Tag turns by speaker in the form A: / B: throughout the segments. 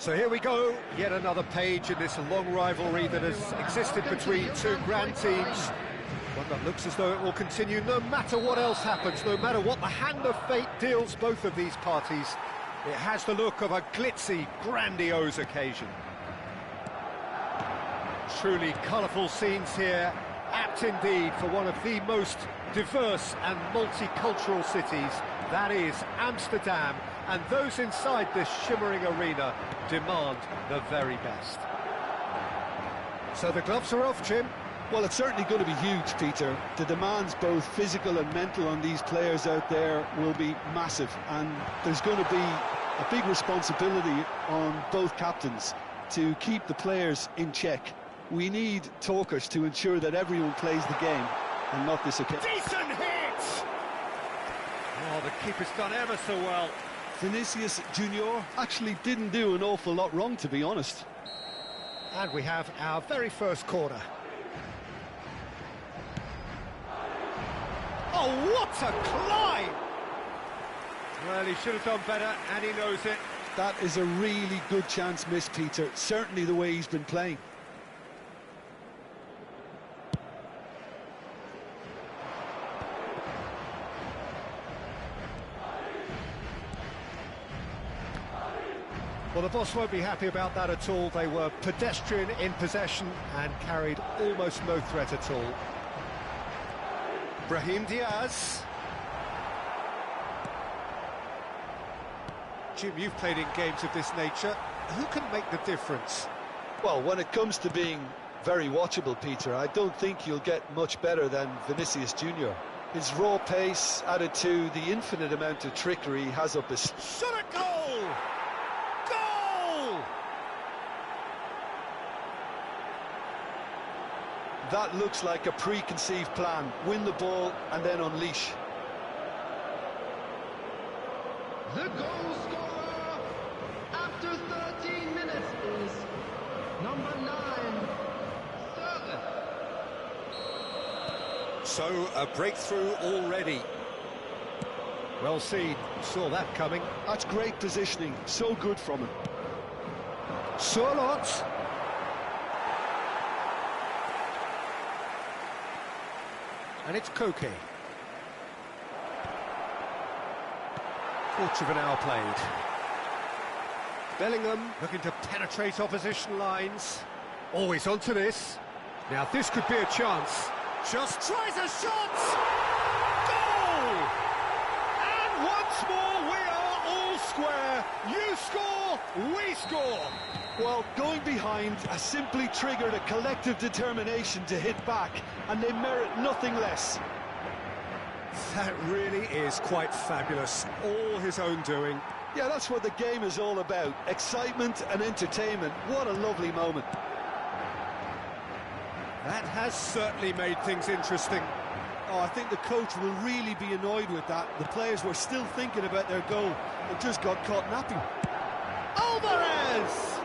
A: So here we go, yet another page in this long rivalry that has existed between two grand teams. One that looks as though it will continue no matter what else happens, no matter what the hand of fate deals both of these parties. It has the look of a glitzy, grandiose occasion. Truly colourful scenes here, apt indeed for one of the most diverse and multicultural cities, that is Amsterdam, and those inside this shimmering arena demand the very best. So the gloves are off, Jim.
B: Well, it's certainly going to be huge, Peter. The demands, both physical and mental, on these players out there will be massive, and there's going to be a big responsibility on both captains to keep the players in check. We need talkers to ensure that everyone plays the game and not this occasion.
A: Decent hit! Oh, the keeper's done ever so well.
B: Vinicius Junior actually didn't do an awful lot wrong, to be honest.
A: And we have our very first corner. Oh, what a climb! Well, he should have done better, and he knows it.
B: That is a really good chance missed, Peter. Certainly the way he's been playing.
A: Well, the boss won't be happy about that at all. They were pedestrian in possession and carried almost no threat at all. Brahim Diaz. Jim, you've played in games of this nature. Who can make the difference?
B: Well, when it comes to being very watchable, Peter, I don't think you'll get much better than Vinicius Junior. His raw pace added to the infinite amount of trickery he has up his...
A: Shot a goal! Goal!
B: That looks like a preconceived plan. Win the ball and then unleash.
C: The goal scorer after 13 minutes is number 9, Serge.
A: So, a breakthrough already. Well seen, saw that coming.
B: That's great positioning, so good from him.
A: Sorlot. And it's Koke. Quarter of an hour played. Bellingham looking to penetrate opposition lines. Always onto this. Now this could be a chance. Just tries a shot! Goal! And once more we are all square. You score, we score.
B: Well, going behind has simply triggered a collective determination to hit back, and they merit nothing less.
A: That really is quite fabulous. All his own doing.
B: Yeah, that's what the game is all about. Excitement and entertainment. What a lovely moment.
A: That has certainly made things interesting.
B: Oh, I think the coach will really be annoyed with that. The players were still thinking about their goal and just got caught napping.
A: Alvarez!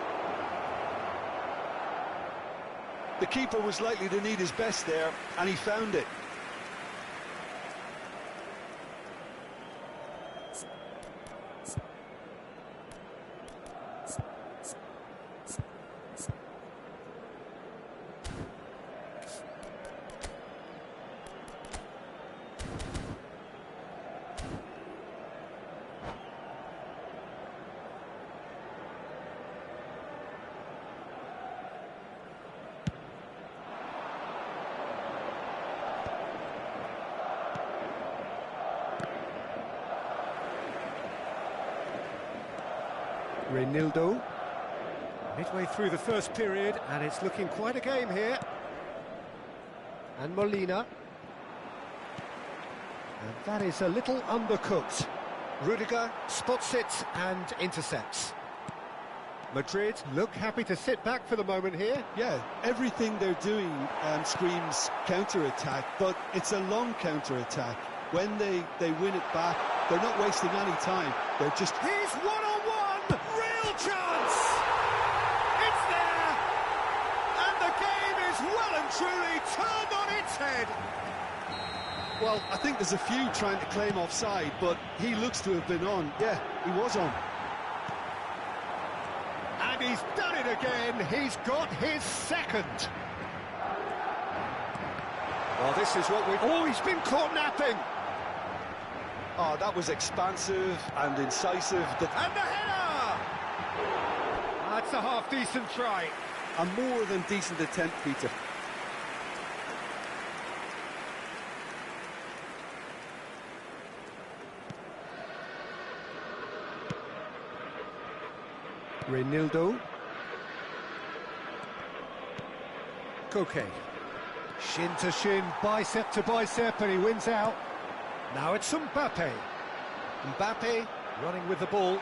B: The keeper was likely to need his best there, and he found it.
A: RENZo. Midway through the first period, and it's looking quite a game here. And Molina. And that is a little undercooked. R-LIIGA spots it and intercepts. Madrid look happy to sit back for the moment here.
B: Yeah, everything they're doing screams counter-attack, but it's a long counter-attack. When they win it back, they're not wasting any time. They're just...
A: He's one-on-one! Real chance! It's there! And the game is well and truly turned on its head!
B: Well, I think there's a few trying to claim offside, but he looks to have been on. Yeah, he was on.
A: And again, he's got his second. Well, this is what we... Oh, he's been caught napping!
B: Oh, that was expansive and incisive.
A: And the header! That's a half-decent try.
B: A more than decent attempt, Peter.
A: Renildo. Koke. Shin to shin, bicep to bicep, and he wins out. Now it's Mbappe. Mbappe running with the ball.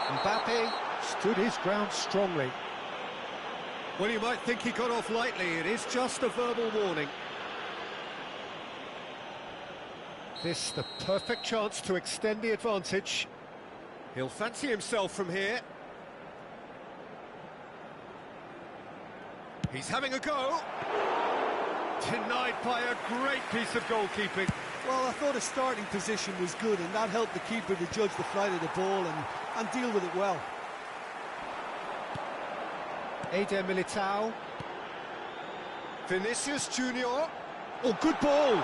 A: Mbappe stood his ground strongly. Well, you might think he got off lightly. It is just a verbal warning. This the perfect chance to extend the advantage. He'll fancy himself from here. He's having a go. Denied by a great piece of goalkeeping.
B: Well, I thought his starting position was good, and that helped the keeper to judge the flight of the ball and deal with it well.
A: Eder Militao. Vinicius Junior. Oh, good ball.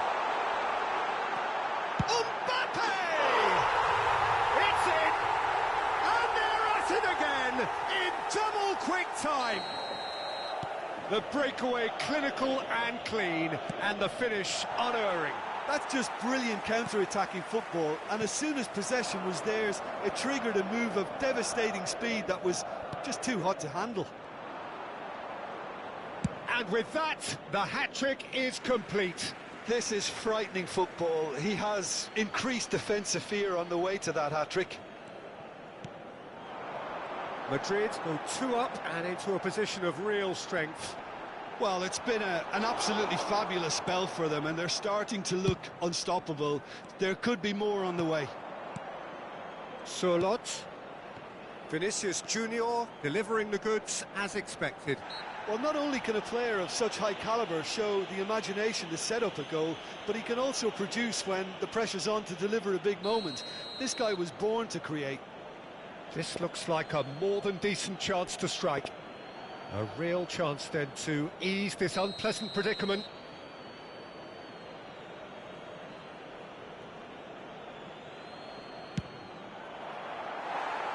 A: Mbappe! It's in! And they're at it again in double quick time. The breakaway clinical and clean, and the finish unerring.
B: That's just brilliant counter-attacking football, and as soon as possession was theirs, it triggered a move of devastating speed that was just too hot to handle.
A: And with that, the hat-trick is complete.
B: This is frightening football. He has increased defensive fear on the way to that hat-trick.
A: Madrid go 2 up and into a position of real strength.
B: Well, it's been an absolutely fabulous spell for them, and they're starting to look unstoppable. There could be more on the way.
A: Surlot. Vinicius Junior delivering the goods as expected.
B: Well, not only can a player of such high calibre show the imagination to set up a goal, but he can also produce when the pressure's on to deliver a big moment. This guy was born to create.
A: This looks like a more than decent chance to strike. A real chance then to ease this unpleasant predicament.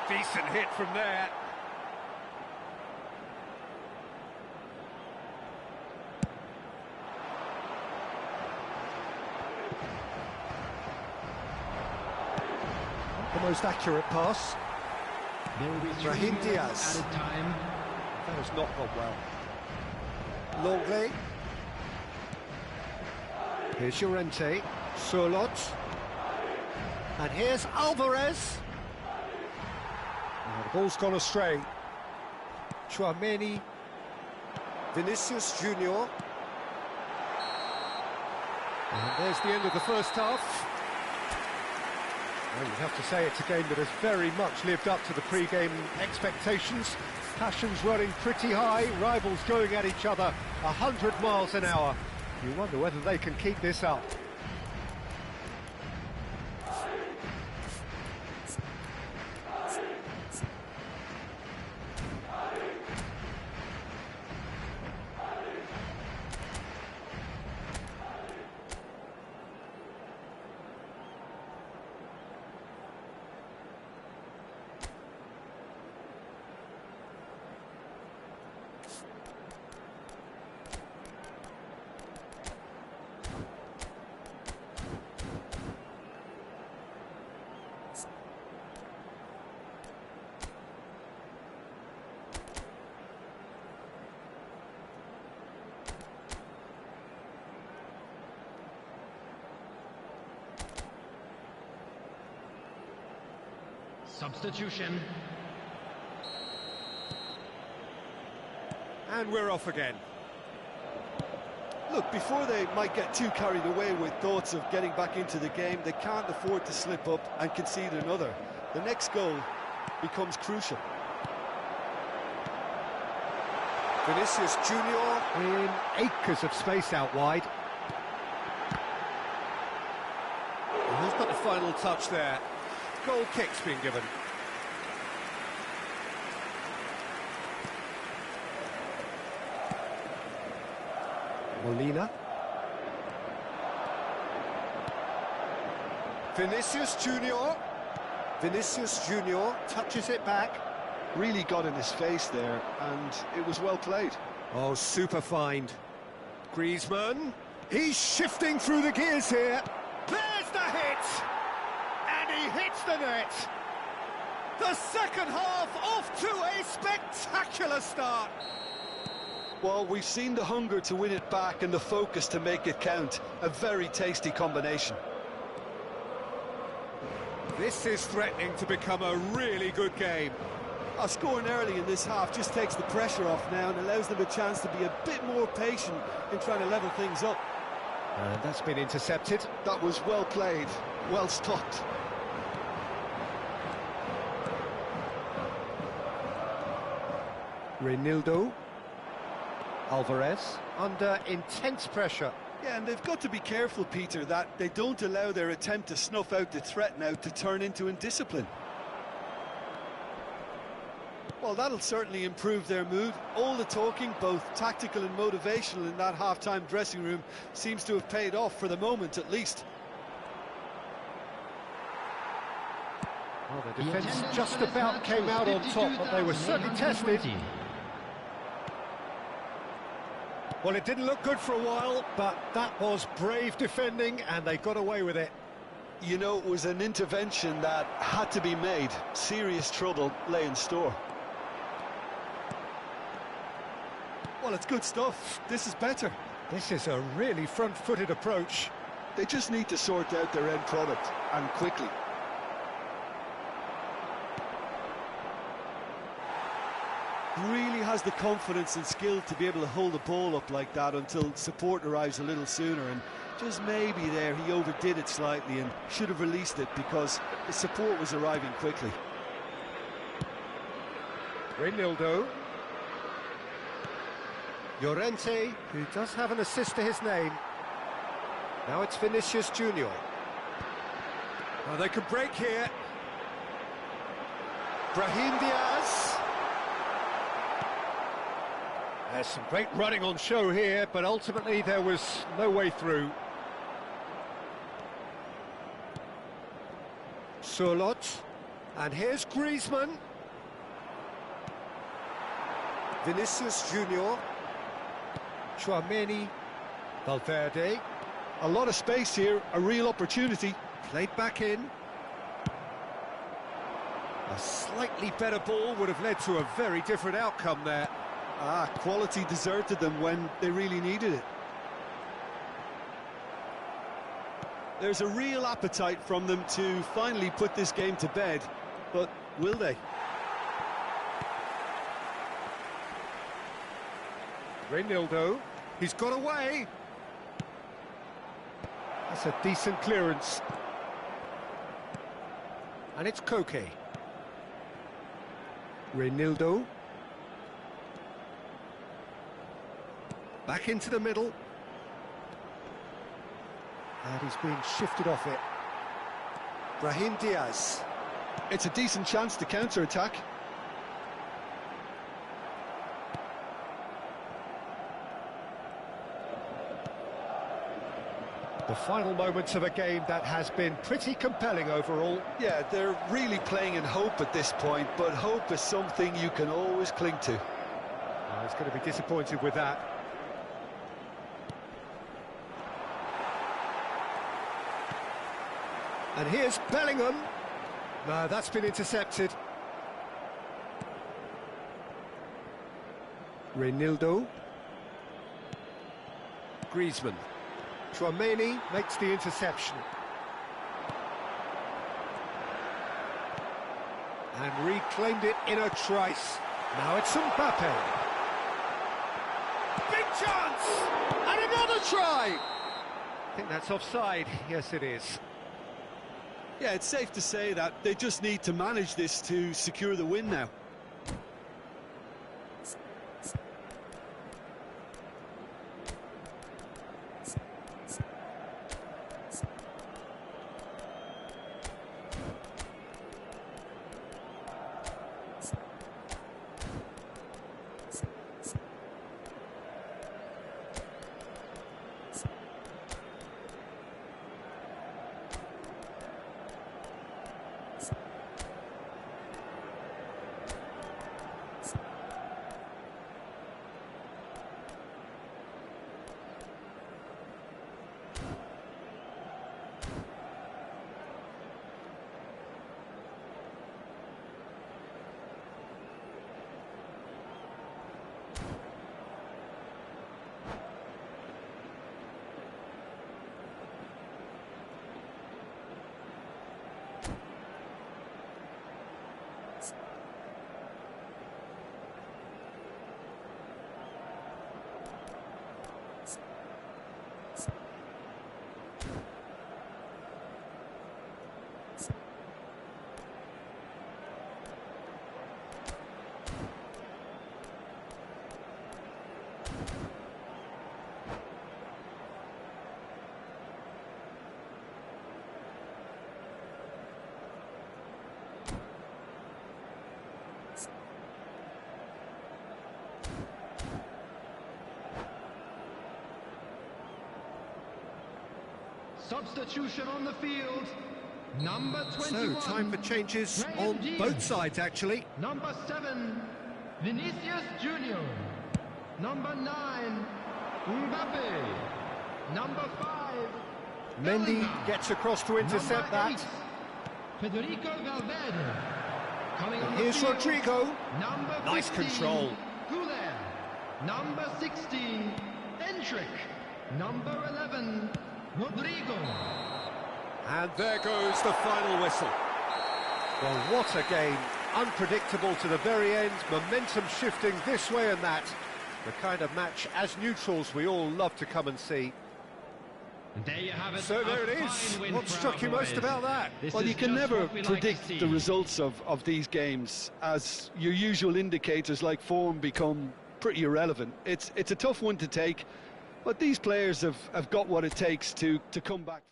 A: Decent hit from there. Not the most accurate pass. Brahim Diaz. That has not gone well. Longley. Here's Llorente. Surlot. And here's Alvarez. The ball's gone astray. Chouameni. Vinicius Junior. And there's the end of the first half. Well, you'd have to say it's a game that has very much lived up to the pre-game expectations. Passions running pretty high, rivals going at each other 100 miles an hour. You wonder whether they can keep this up.
C: Substitution.
A: And we're off again.
B: Look, before they might get too carried away with thoughts of getting back into the game, they can't afford to slip up and concede another. The next goal becomes crucial.
A: Vinicius Junior in acres of space out wide. And who's got the final touch there? Goal kick's been given. Molina. Vinicius Junior. Vinicius Junior touches it back.
B: Really got in his face there, and it was well played.
A: Oh, super find. Griezmann. He's shifting through the gears here. There's the hit! And he hits the net. The second half off to a spectacular start.
B: Well, we've seen the hunger to win it back and the focus to make it count. A very tasty combination.
A: This is threatening to become a really good game.
D: Scoring early in this half just takes the pressure off now and allows them a chance to be a bit more patient in trying to level things up.
A: And that's been intercepted.
B: That was well played, well stopped.
A: RENZo. Alvarez under intense pressure.
B: Yeah, and they've got to be careful, Peter, that they don't allow their attempt to snuff out the threat now to turn into indiscipline. Well, that'll certainly improve their mood. All the talking, both tactical and motivational, in that half-time dressing room seems to have paid off for the moment, at least.
A: Well, the defence just about came out on top, but they were certainly tested. Well, it didn't look good for a while, but that was brave defending, and they got away with it.
B: You know, it was an intervention that had to be made. Serious trouble lay in store.
D: Well, it's good stuff. This is better.
A: This is a really front-footed approach.
B: They just need to sort out their end product, and quickly.
D: Really has the confidence and skill to be able to hold the ball up like that until support arrives a little sooner, and just maybe there he overdid it slightly and should have released it because the support was arriving quickly.
A: RENZo. Llorente, who does have an assist to his name. Now it's Vinicius Junior. Oh, they could break here. Brahim Diaz. There's some great running on show here, but ultimately there was no way through. Surlot. And here's Griezmann. Vinicius Junior. Tchouaméni. Valverde.
B: A lot of space here, a real opportunity.
A: Played back in. A slightly better ball would have led to a very different outcome there.
B: Quality deserted them when they really needed it.
D: There's a real appetite from them to finally put this game to bed, but will they?
A: RENZo, he's got away. That's a decent clearance. And it's Koke. RENZo. Back into the middle. And he's being shifted off it. Brahim Diaz.
B: It's a decent chance to counter-attack.
A: The final moments of a game that has been pretty compelling overall.
B: Yeah, they're really playing in hope at this point, but hope is something you can always cling to.
A: He's going to be disappointed with that. And here's Bellingham. No, that's been intercepted. RENZo. Griezmann. Tchouaméni makes the interception. And reclaimed it in a trice. Now it's Mbappe. Big chance! And another try! I think that's offside. Yes, it is.
D: Yeah, it's safe to say that they just need to manage this to secure the win now.
C: Substitution on the field. Number 21.
A: So, time for changes on
C: Diaz.
A: both sides, actually.
C: Number 7, Vinicius Junior. Number 9, Mbappe. Number 5,
A: Mendy
C: Bellingham.
A: gets across to intercept
C: Number 8,
A: that.
C: Federico Valverde. Coming on the
A: Here's
C: field,
A: Rodrigo.
C: Number
A: Nice
C: 15,
A: control.
C: Goulet. Number 16, Endrick. Number 11, Rodrigo.
A: And there goes the final whistle. Well, what a game. Unpredictable to the very end, momentum shifting this way and that. The kind of match, as neutrals, we all love to come and see.
C: And there you have it.
A: So there it
C: a
A: is.
C: fine win
A: What
C: for
A: struck
C: our
A: you most
C: boys.
A: about that?
C: This
B: Well,
C: is
B: you can
C: just
B: never
C: what we like to
B: predict
C: see.
B: the results of these games, as your usual indicators like form become pretty irrelevant. It's a tough one to take, but these players have got what it takes to come back.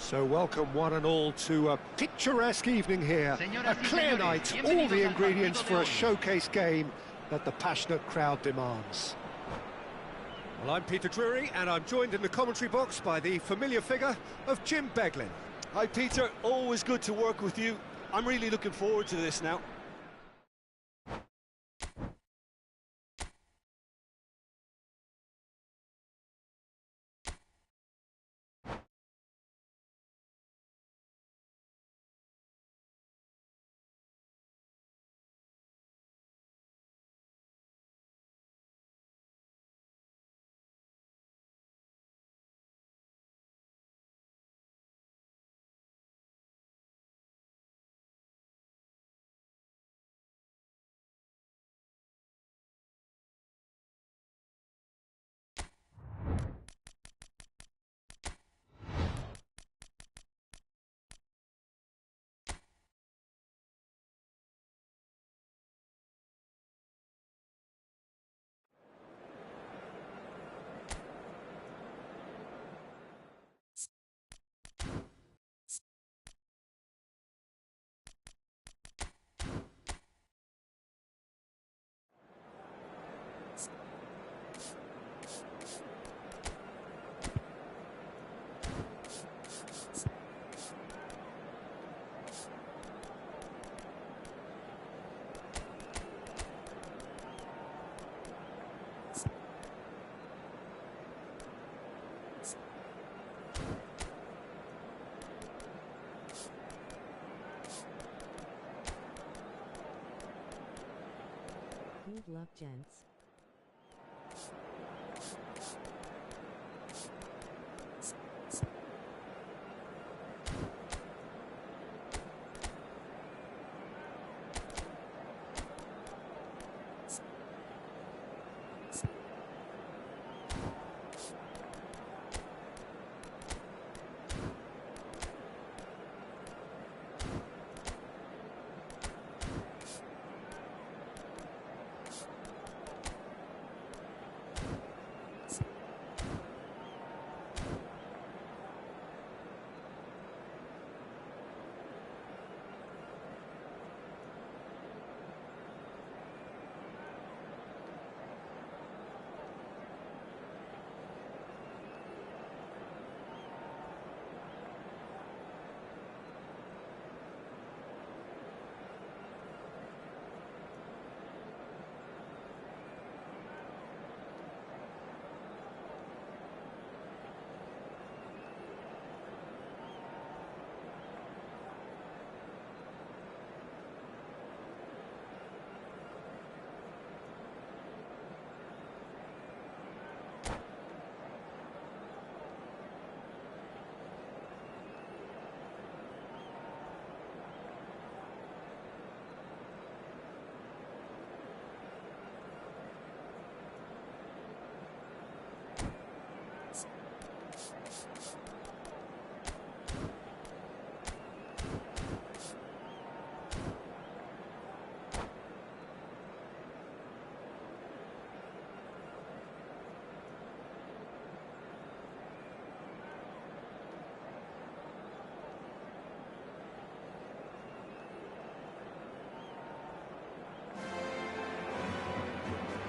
A: So welcome one and all to a picturesque evening here, a clear night, all the ingredients for a showcase game that the passionate crowd demands. Well, I'm Peter Drury, and I'm joined in the commentary box by the familiar figure of Jim Beglin.
D: Hi Peter, always good to work with you. I'm really looking forward to this now.
E: Good luck, gents.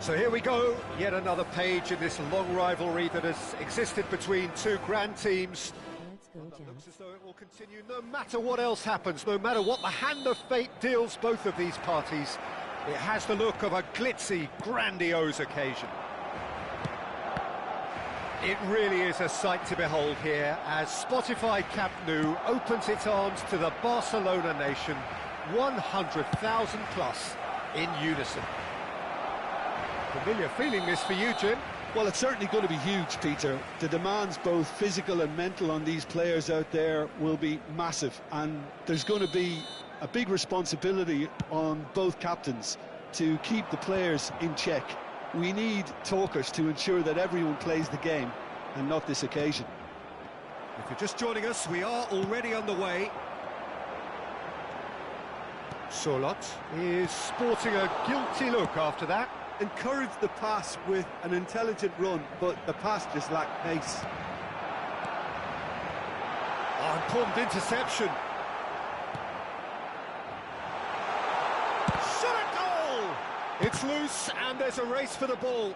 A: So here we go, yet another page in this long rivalry that has existed between two grand teams.
E: Let's go,
A: It looks
E: gents.
A: as though it will continue no matter what else happens, no matter what the hand of fate deals both of these parties. It has the look of a glitzy, grandiose occasion. It really is a sight to behold here as Spotify Camp Nou opens its arms to the Barcelona nation, 100,000 plus in unison. Familiar feeling this for you, Jim?
B: Well, it's certainly going to be huge, Peter. The demands, both physical and mental, on these players out there will be massive, and there's going to be a big responsibility on both captains to keep the players in check. We need talkers to ensure that everyone plays the game, and not this occasion.
A: If you're just joining us, we are already underway. Solot is sporting a guilty look after that.
D: Encourage the pass with an intelligent run, but the pass just lacked pace.
A: Oh, Well-informed interception. Shot at goal! It's loose, and there's a race for the ball.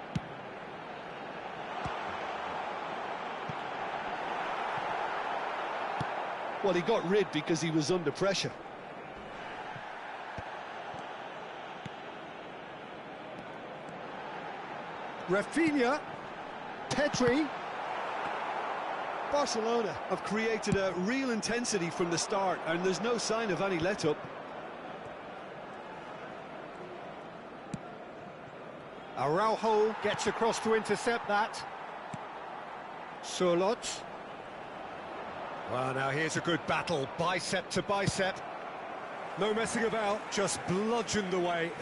B: Well, he got rid because he was under pressure.
A: Rafinha, Pedri.
D: Barcelona have created a real intensity from the start, and there's no sign of any let-up.
A: Araujo gets across to intercept that. Surlot. Well, now here's a good battle, bicep to bicep. No messing about, just bludgeoned away.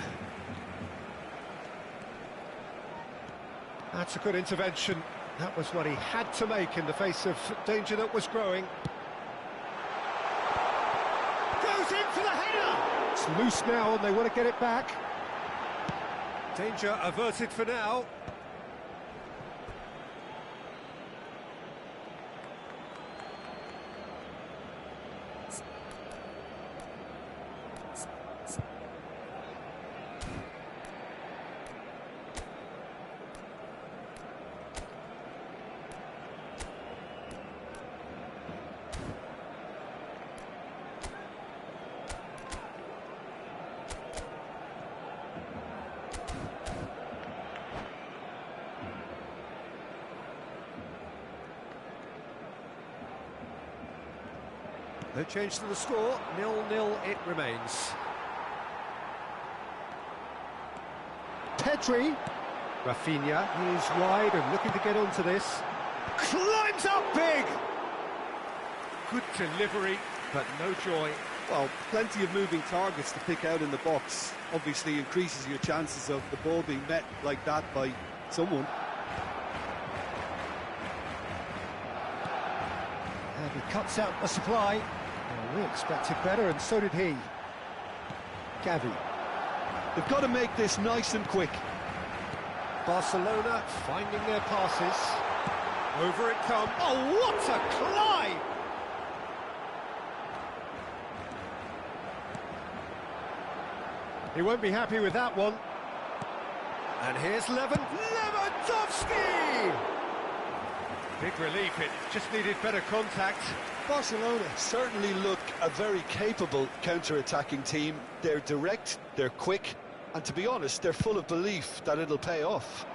A: That's a good intervention. That was what he had to make in the face of danger that was growing. Goes in for the header! It's loose now and they want to get it back. Danger averted for now. No change to the score, 0-0 it remains. Pedri, Rafinha, he's wide and looking to get onto this. Climbs up big! Good delivery, but no joy.
D: Well, plenty of moving targets to pick out in the box. Obviously increases your chances of the ball being met like that by someone.
A: And he cuts out the supply. Well, we expected better, and so did he. Gavi.
D: They've got to make this nice and quick.
A: Barcelona finding their passes. Over it comes. Oh, what a climb! He won't be happy with that one. And here's Lewandowski! Big relief, it just needed better contact.
B: Barcelona certainly look a very capable counter-attacking team. They're direct, they're quick, and to be honest, they're full of belief that it'll pay off.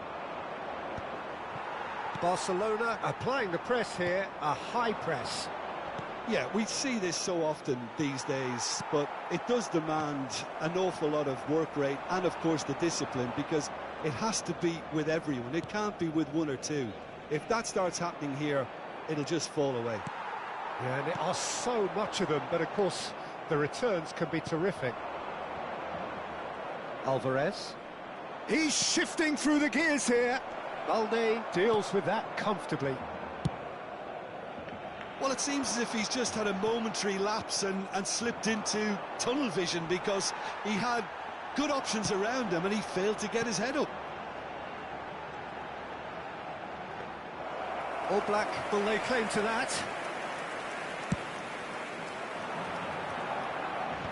A: Barcelona applying the press here, a high press.
D: Yeah, we see this so often these days, but it does demand an awful lot of work rate and, of course, the discipline, because it has to be with everyone. It can't be with one or two. If that starts happening here, it'll just fall away.
A: Yeah, and there are so much of them, but of course the returns can be terrific. Alvarez. He's shifting through the gears here. Balde deals with that comfortably.
D: Well, it seems as if he's just had a momentary lapse and slipped into tunnel vision, because he had good options around him and he failed to get his head up.
A: All Black will lay claim to that.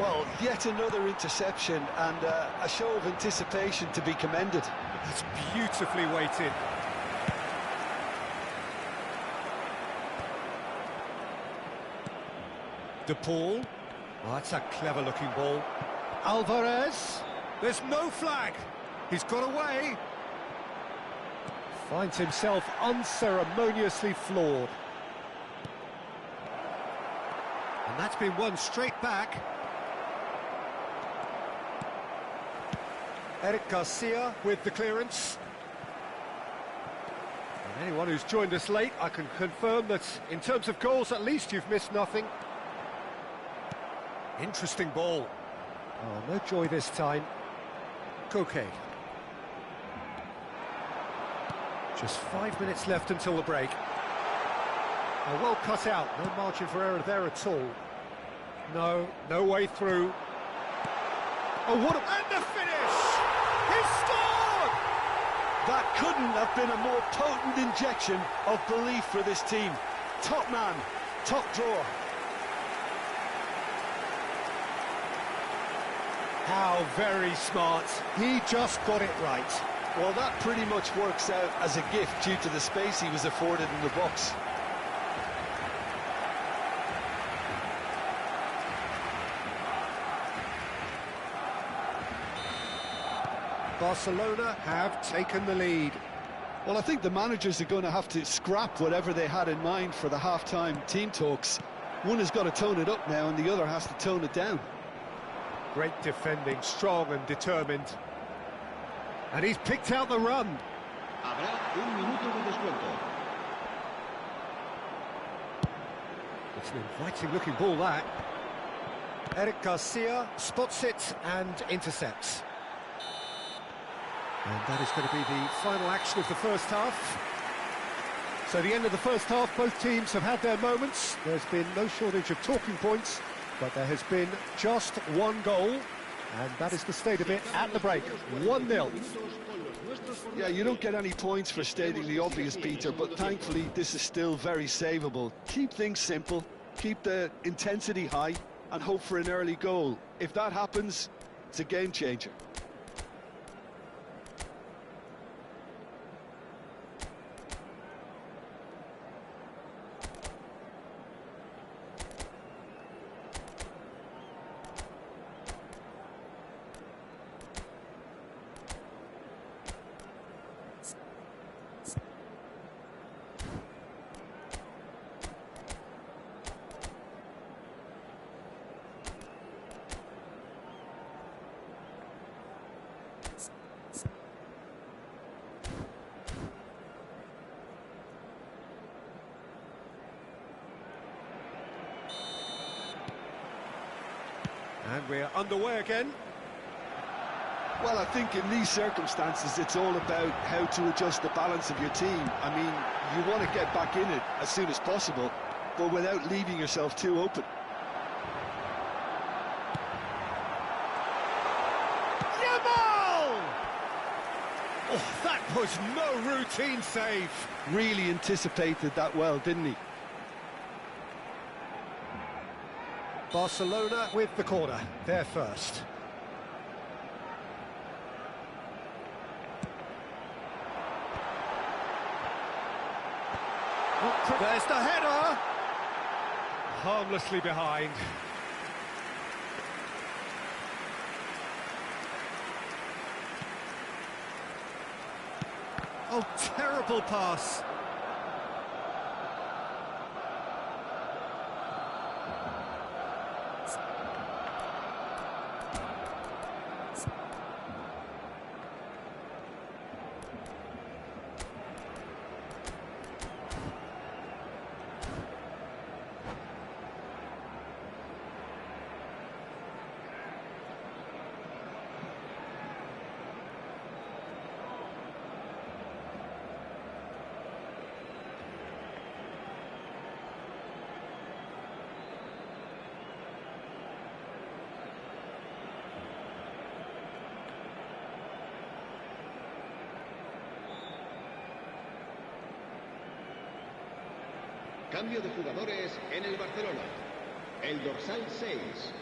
B: Well, yet another interception and a show of anticipation to be commended.
A: That's beautifully weighted. De Paul. Oh, that's a clever-looking ball. Alvarez. There's no flag. He's got away. Finds himself unceremoniously floored. And that's been won straight back. Eric Garcia with the clearance. And anyone who's joined us late, I can confirm that in terms of goals, at least you've missed nothing. Interesting ball. Oh, no joy this time. Koke. Just 5 minutes left until the break. Oh, well cut out. No margin for error there at all. No way through. Oh, what a... And the finish! He scored!
D: That couldn't have been a more potent injection of belief for this team. Top man, top drawer.
A: How very smart. He just got it right.
B: Well, that pretty much works out as a gift due to the space he was afforded in the box.
A: Barcelona have taken the lead.
B: Well, I think the managers are going to have to scrap whatever they had in mind for the half-time team talks. One has got to tone it up now and the other has to tone it down.
A: Great defending, strong and determined. And he's picked out the run.
C: Habrá un minuto de descuento.
A: It's an inviting-looking ball, that. Eric Garcia spots it and intercepts. And that is going to be the final action of the first half. So the end of the first half, both teams have had their moments. There's been no shortage of talking points, but there has been just one goal, and that is the state of it at the break. 1-0.
B: Yeah, you don't get any points for stating the obvious, Peter, but thankfully this is still very savable. Keep things simple, keep the intensity high, and hope for an early goal. If that happens, it's a game changer.
A: And we're underway again.
B: Well, I think in these circumstances, it's all about how to adjust the balance of your team. I mean, you want to get back in it as soon as possible, but without leaving yourself too open.
A: Yamal! Oh, that was no routine save.
B: Really anticipated that well, didn't he?
A: Barcelona with the corner, they're first. There's the header! Harmlessly behind. Oh, terrible pass.
C: Cambio de jugadores en el Barcelona. El dorsal 6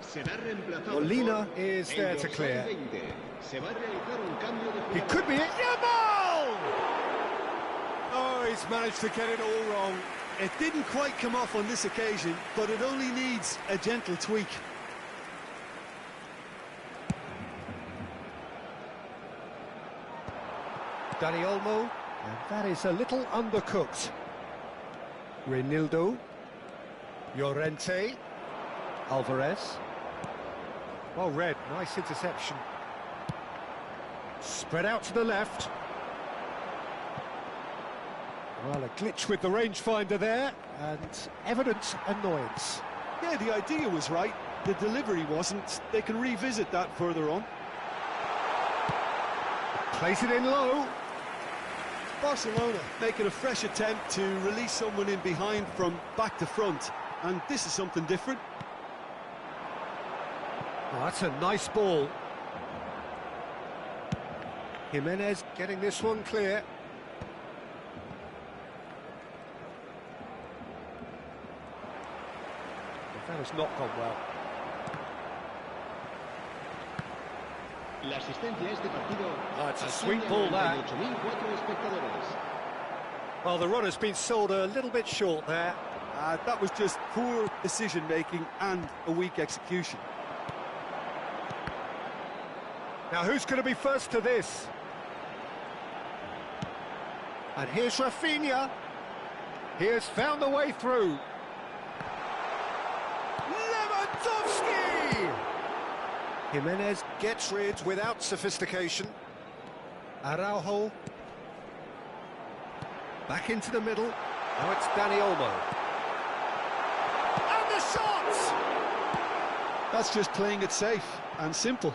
C: será reemplazado.
A: Molina is there to clear.
C: 20. Se va a realizar un cambio de
A: He
C: jugadores.
A: could be it. Yamal! Oh, he's managed to get it all wrong.
D: It didn't quite come off on this occasion, but it only needs a gentle tweak.
A: Dani Olmo, and that is a little undercooked. Renildo, Llorente, Alvarez. Well read, nice interception. Spread out to the left. Well, a glitch with the rangefinder there, and evident annoyance.
D: Yeah, the idea was right, the delivery wasn't. They can revisit that further on.
A: Plays it in low.
D: Barcelona making a fresh attempt to release someone in behind from back to front, and this is something different.
A: Oh, that's a nice ball. Jimenez getting this one clear. But that has not gone well.
C: La asistencia a este partido.
A: It's a sweet ball, that.
C: 98.004 espectadores.
A: Well, the runner's been sold a little bit short there.
D: That was just poor decision-making and a weak execution.
A: Now, who's going to be first to this? And here's Rafinha. He has found the way through. Lewandowski! Jimenez gets rid without sophistication. Araujo. Back into the middle. Now it's Dani Olmo. And the shot!
B: That's just playing it safe and simple.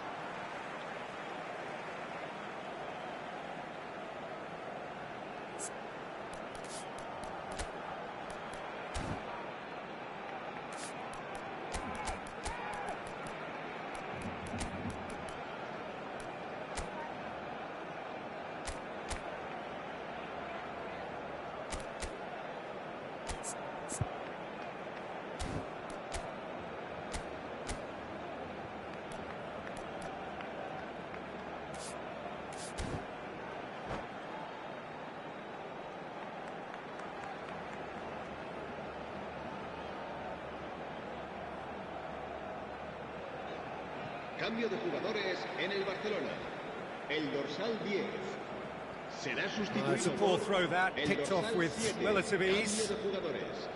C: Cambio de jugadores en el Barcelona. El dorsal 10 será sustituido.
A: It's a poor throw, that picked off with
C: 7.
A: relative ease.
C: Cambio de jugadores.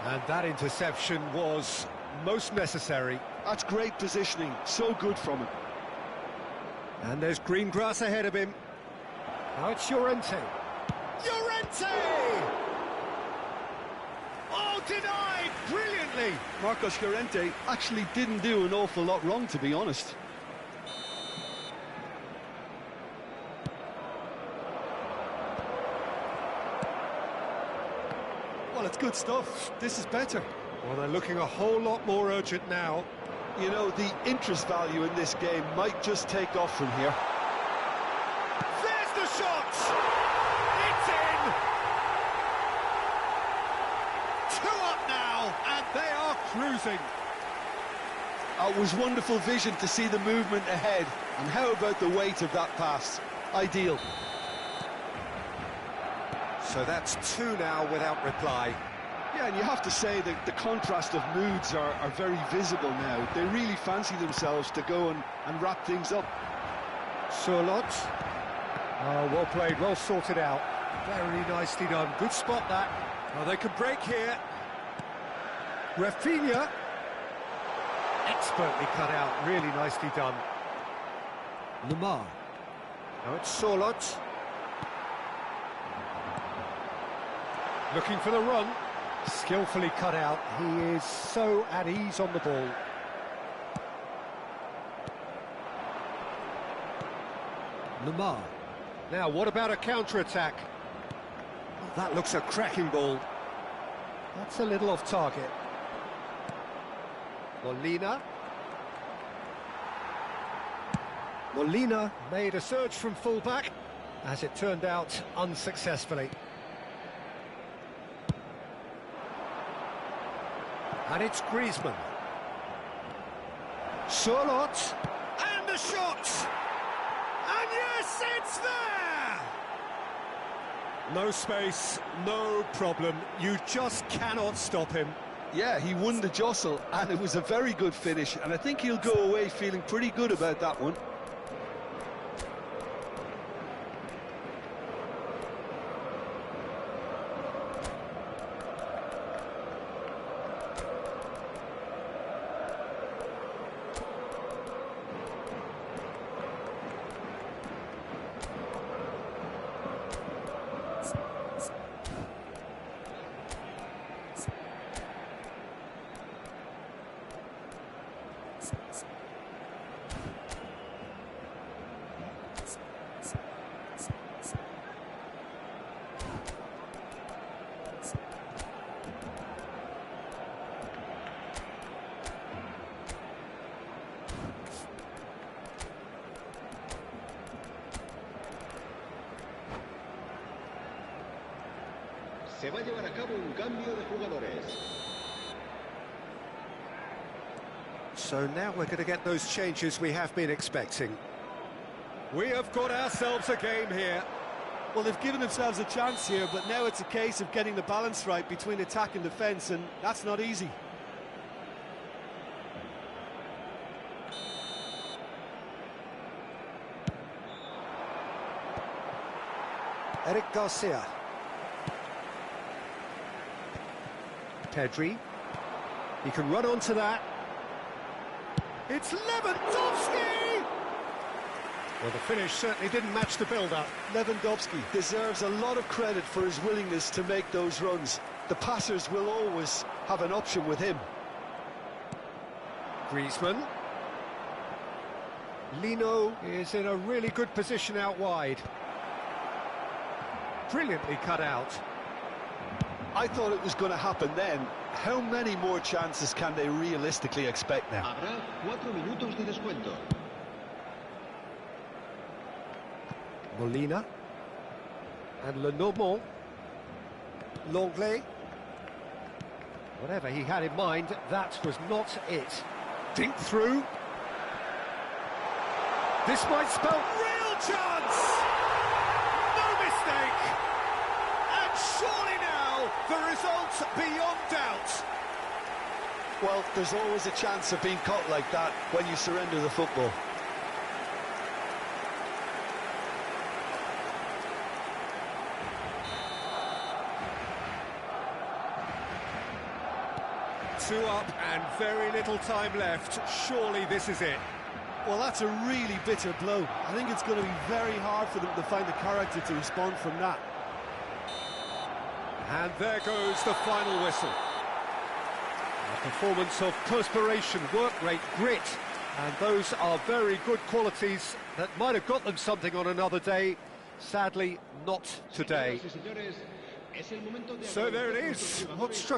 A: And that interception was most necessary.
B: That's great positioning, so good from him.
A: And there's green grass ahead of him. Now it's Llorente. Llorente! Oh, denied brilliantly.
B: Marcos Llorente actually didn't do an awful lot wrong, to be honest.
D: Well, it's good stuff. This is better.
A: Well, they're looking a whole lot more urgent now.
B: You know, the interest value in this game might just take off from here.
A: There's the shot! It's in! 2 up now, and they are cruising.
B: It was wonderful vision to see the movement ahead. And how about the weight of that pass? Ideal.
A: So that's 2 now without reply.
B: Yeah, and you have to say that the contrast of moods are very visible now. They really fancy themselves to go and wrap things up.
A: Surlot. Oh, well played, well sorted out. Very nicely done. Good spot, that. Well, they could break here. Rafinha. Expertly cut out, really nicely done. Lamar. Now it's Surlot. Looking for the run. Skillfully cut out. He is so at ease on the ball. Lamar. Now, what about a counter-attack? Oh, that looks a cracking ball. That's a little off target. Molina made a surge from full-back, as it turned out, unsuccessfully. And it's Griezmann. Surlot. And the shot! And yes, it's there! No space, no problem. You just cannot stop him.
B: Yeah, he won the jostle, and it was a very good finish, and I think he'll go away feeling pretty good about that one.
C: Se va a llevar a cabo un cambio de jugadores.
A: So now we're going to get those changes we have been expecting. We have got ourselves a game here.
D: Well, they've given themselves a chance here, but now it's a case of getting the balance right between attack and defence, and that's not easy.
A: Eric Garcia. Pedri. He can run onto that. It's Lewandowski! Well, the finish certainly didn't match the build-up.
B: Lewandowski deserves a lot of credit for his willingness to make those runs. The passers will always have an option with him.
A: Griezmann. Lino is in a really good position out wide. Brilliantly cut out.
B: I thought it was going to happen then. How many more chances can they realistically expect now?
C: Habrá 4 minutos de descuento.
A: Molina. And Lenormand. Longley. Whatever he had in mind, that was not it. Dink through. This might spell real chance! No mistake! And surely now, the result's beyond doubt.
B: Well, there's always a chance of being caught like that when you surrender the football.
A: Two up and very little time left. Surely this is it.
D: Well, that's a really bitter blow. I think it's going to be very hard for them to find the character to respond from that.
A: And there goes the final whistle. A performance of perspiration, work rate, grit, and those are very good qualities that might have got them something on another day. Sadly, not today. So there it is. What struck